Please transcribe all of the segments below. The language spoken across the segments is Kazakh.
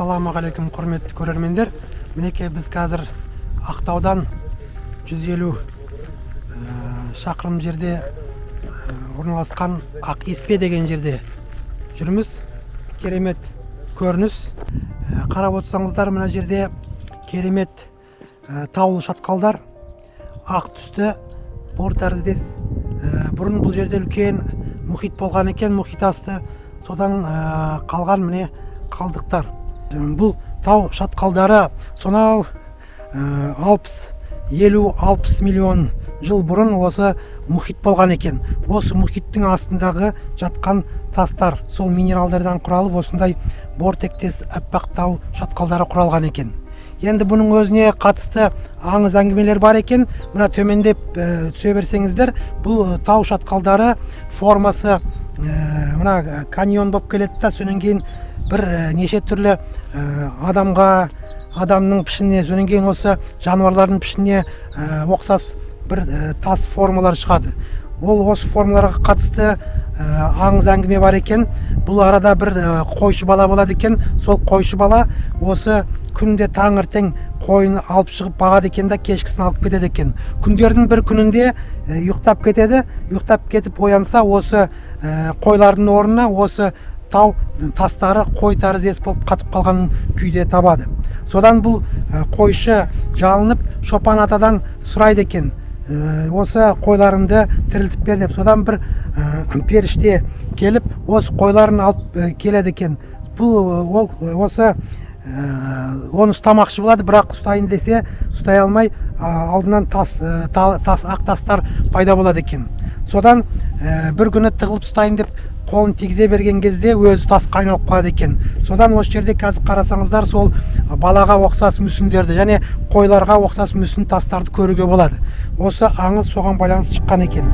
Ассалаумағалейкум, құрметті көрермендер. Мінекей біз қазір Ақтаудан 150 шақырым жерде орналасқан Ақеспе деген жерде жүрміз. Керемет көрініс. Қарап отырсаңыздар, мына жерде керемет таулы шатқалдар, ақ түсті бор тәріздес. Бұрын бұл жерде үлкен мұхит болған екен, мұхит асты, содан қалған міне қалдықтар. Бұл тау шатқалдары сонау 50-60 миллион жыл бұрын осы мұхит болған екен. Осы мұхиттың астындағы жатқан тастар, сол минералдардан құралып, осындай бор тектес аппақ тау шатқалдары құралған екен. Енді бұның өзіне қатысты аңыз әңгімелер бар екен. Мына төмендеп түсе берсеңіздер, бұл тау шатқалдары формасы мына каньон болып келеді да, сонан кейін бір неше түрлі адамның пішініне, сонан кейін осы жануарлардың пішініне ұқсас бір тас формалар шығады. Ол осы формаларға қатысты аңыз әңгіме бар екен. Бұл арада бір қойшы бала болады екен. Сол қойшы бала осы күнде таңертең қойын алып шығып бағады екен да, кешкісін алып кетеді екен. Күндердің бір күнінде ұйықтап кетеді. Ұйықтап кетіп оянса, осы қойлардың орнына осы тау тастары қой тәріздес болып қатып қалған күйде табады. Содан бұл қойшы жалынып шопан атадан сұрайды екен, осы қойларымды тірілтіп бер деп. Содан бір періште келіп, осы қойларын алып келеді екен. Бұл осы оны ұстамақшы болады, бірақ ұстайын десе ұстай алмай, алдынан ақ тастар пайда болады екен. Содан бір күні тығылып ұстайын деп қолын тигізе берген кезде өзі тасқа айналып қалады екен. Содан осы жерде қазір қарасаңыздар, сол балаға ұқсас мүсіндерді, және қойларға ұқсас мүсін тастарды көруге болады. Осы аңыз соған байланысты шыққан екен.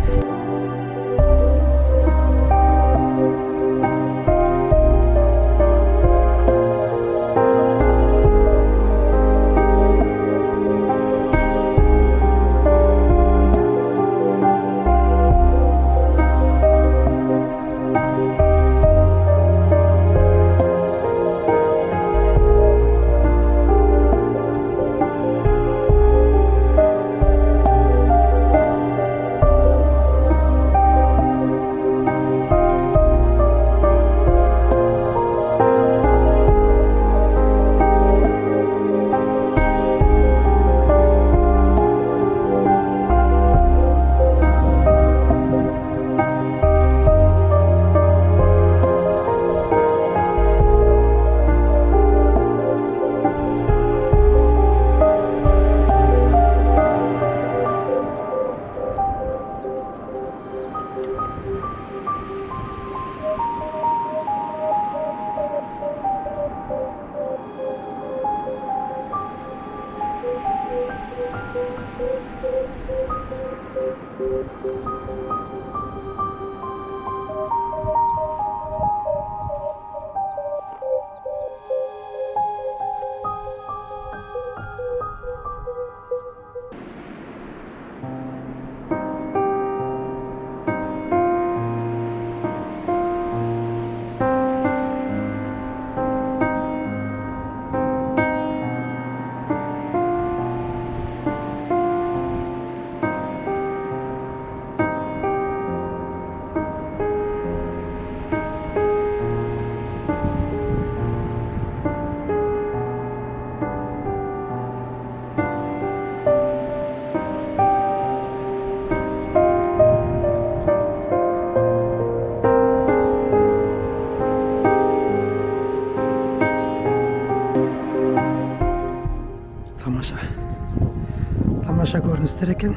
Тамаша көріністер екен.